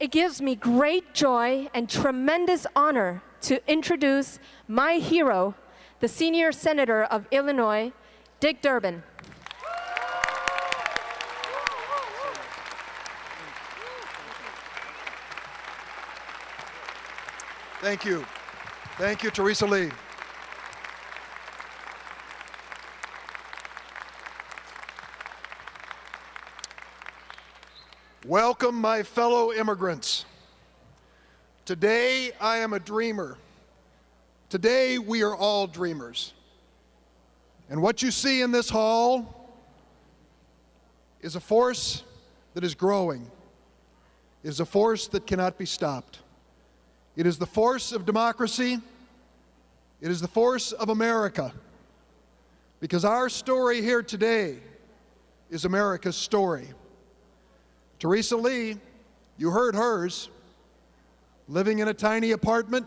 It gives me great joy and tremendous honor to introduce my hero, the senior senator of Illinois, Dick Durbin. Thank you. Thank you, Teresa Lee. Welcome, my fellow immigrants. Today, I am a dreamer. Today, we are all dreamers. And what you see in this hall is a force that is growing. It is a force that cannot be stopped. It is the force of democracy. It is the force of America. Because our story here today is America's story. Teresa Lee, you heard hers, living in a tiny apartment,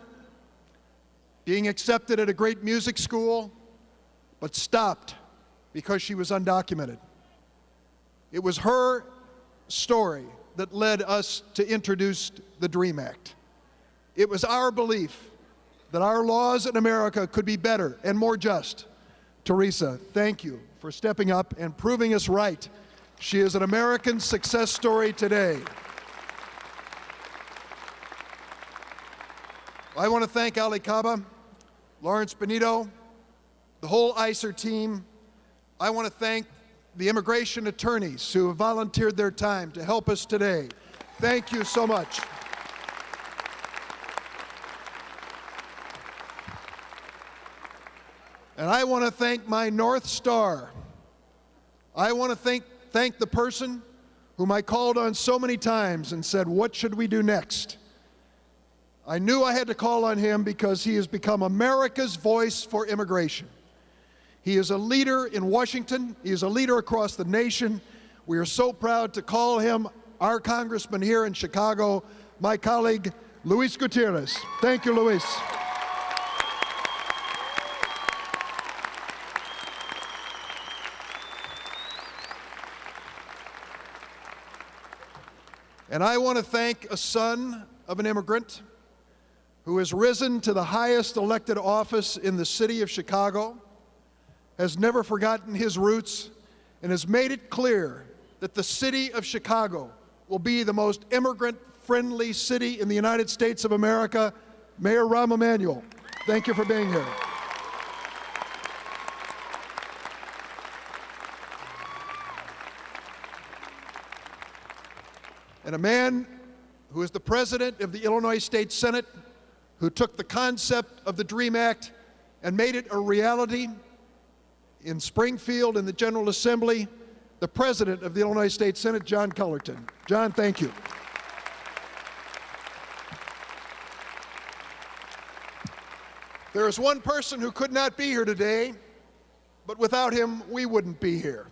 being accepted at a great music school, but stopped because she was undocumented. It was her story that led us to introduce the DREAM Act. It was our belief that our laws in America could be better and more just. Teresa, thank you for stepping up and proving us right. She is an American success story today. I want to thank Ali Kaba, Lawrence Benito, the whole ICER team. I want to thank the immigration attorneys who have volunteered their time to help us today. Thank you so much. And I want to thank my North Star. I want to thank the person whom I called on so many times and said, what should we do next? I knew I had to call on him because he has become America's voice for immigration. He is a leader in Washington. He is a leader across the nation. We are so proud to call him our congressman here in Chicago, my colleague, Luis Gutierrez. Thank you, Luis. And I want to thank a son of an immigrant who has risen to the highest elected office in the city of Chicago, has never forgotten his roots, and has made it clear that the city of Chicago will be the most immigrant-friendly city in the United States of America. Mayor Rahm Emanuel, thank you for being here. And a man who is the president of the Illinois State Senate, who took the concept of the DREAM Act and made it a reality in Springfield in the General Assembly, the president of the Illinois State Senate, John Cullerton. John, thank you. There is one person who could not be here today, but without him, we wouldn't be here.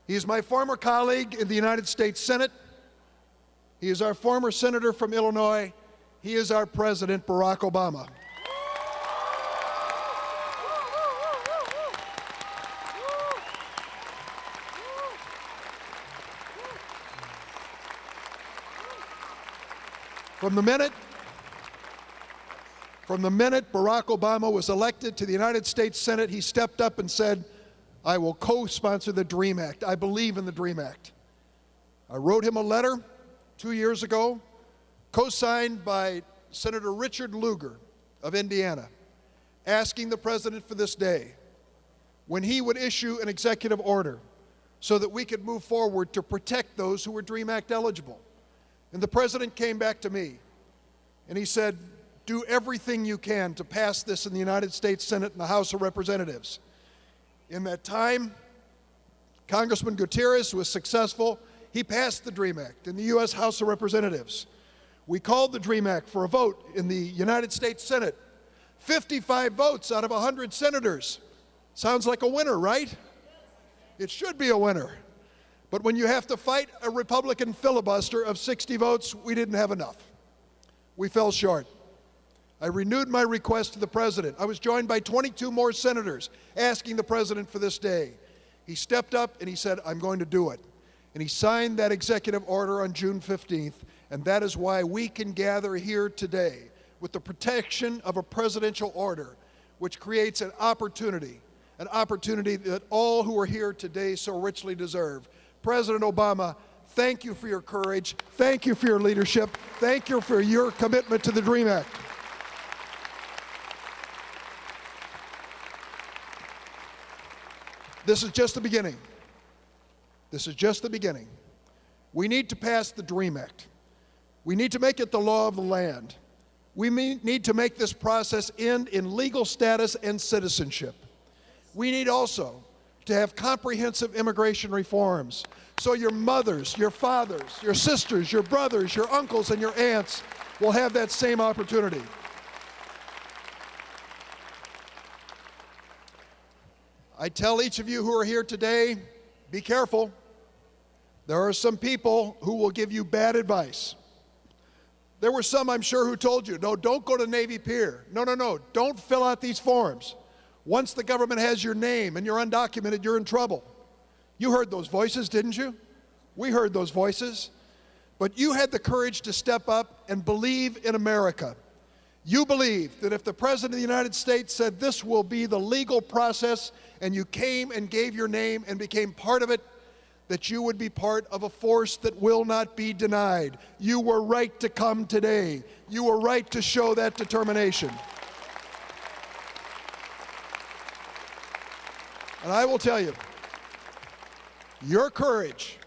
He is my former colleague in the United States Senate. He is our former senator from Illinois. He is our president, Barack Obama. From the minute Barack Obama was elected to the United States Senate, he stepped up and said, I will co-sponsor the DREAM Act. I believe in the DREAM Act. I wrote him a letter 2 years ago, co-signed by Senator Richard Lugar of Indiana, asking the president for this day when he would issue an executive order so that we could move forward to protect those who were DREAM Act eligible. And the president came back to me and he said, do everything you can to pass this in the United States Senate and the House of Representatives. In that time, Congressman Gutierrez was successful. He passed the DREAM Act in the U.S. House of Representatives. We called the DREAM Act for a vote in the United States Senate. 55 votes out of 100 senators. Sounds like a winner, right? It should be a winner. But when you have to fight a Republican filibuster of 60 votes, we didn't have enough. We fell short. I renewed my request to the president. I was joined by 22 more senators asking the president for this day. He stepped up and he said, I'm going to do it. And he signed that executive order on June 15th, And that is why we can gather here today with the protection of a presidential order, which creates an opportunity that all who are here today so richly deserve. President Obama, thank you for your courage. Thank you for your leadership. Thank you for your commitment to the DREAM Act. This is just the beginning. This is just the beginning. We need to pass the DREAM Act. We need to make it the law of the land. We need to make this process end in legal status and citizenship. We need also to have comprehensive immigration reforms so your mothers, your fathers, your sisters, your brothers, your uncles, and your aunts will have that same opportunity. I tell each of you who are here today, be careful. There are some people who will give you bad advice. There were some, I'm sure, who told you, no, don't go to Navy Pier. No, don't fill out these forms. Once the government has your name and you're undocumented, you're in trouble. You heard those voices, didn't you? We heard those voices. But you had the courage to step up and believe in America. You believed that if the President of the United States said this will be the legal process, and you came and gave your name and became part of it, that you would be part of a force that will not be denied. You were right to come today. You were right to show that determination. And I will tell you, your courage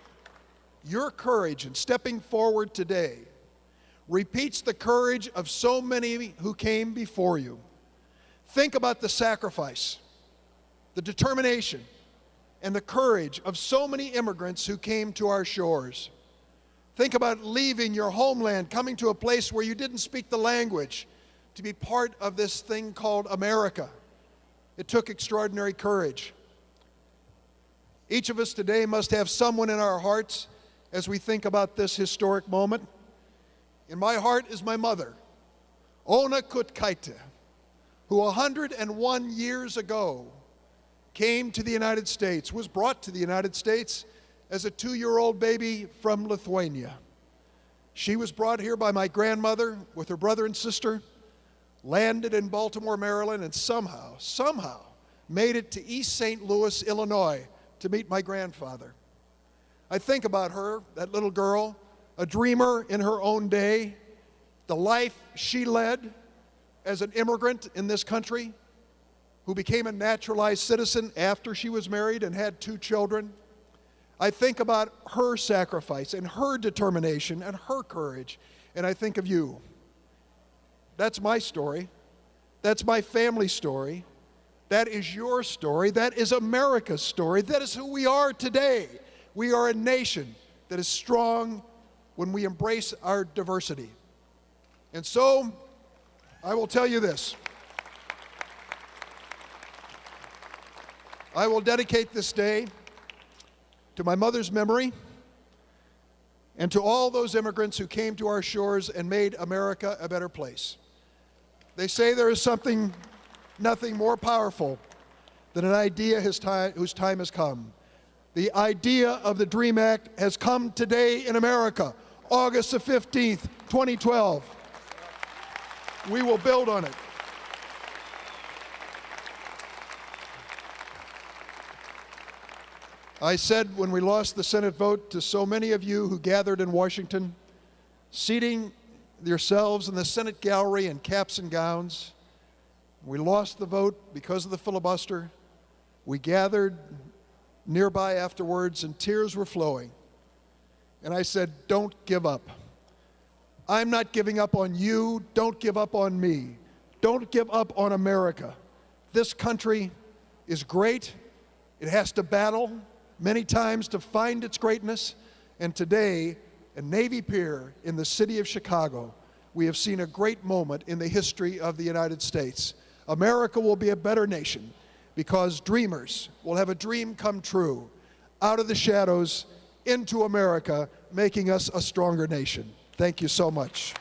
in stepping forward today repeats the courage of so many who came before you. Think about the sacrifice, the determination, and the courage of so many immigrants who came to our shores. Think about leaving your homeland, coming to a place where you didn't speak the language, to be part of this thing called America. It took extraordinary courage. Each of us today must have someone in our hearts as we think about this historic moment. In my heart is my mother, Ona Kutkaita, who 101 years ago came to the United States, was brought to the United States as a 2-year-old baby from Lithuania. She was brought here by my grandmother with her brother and sister, landed in Baltimore, Maryland, and somehow made it to East St. Louis, Illinois, to meet my grandfather. I think about her, that little girl, a dreamer in her own day, the life she led as an immigrant in this country, who became a naturalized citizen after she was married and had 2 children. I think about her sacrifice and her determination and her courage, and I think of you. That's my story. That's my family's story. That is your story. That is America's story. That is who we are today. We are a nation that is strong when we embrace our diversity. And so, I will tell you this. I will dedicate this day to my mother's memory and to all those immigrants who came to our shores and made America a better place. They say there is nothing more powerful than an idea whose time has come. The idea of the DREAM Act has come today in America, August the 15th, 2012. We will build on it. I said when we lost the Senate vote to so many of you who gathered in Washington, seating yourselves in the Senate gallery in caps and gowns, we lost the vote because of the filibuster. We gathered nearby afterwards and tears were flowing. And I said, don't give up. I'm not giving up on you. Don't give up on me. Don't give up on America. This country is great. It has to battle many times to find its greatness. And today, at Navy Pier in the city of Chicago, we have seen a great moment in the history of the United States. America will be a better nation because dreamers will have a dream come true out of the shadows into America, making us a stronger nation. Thank you so much.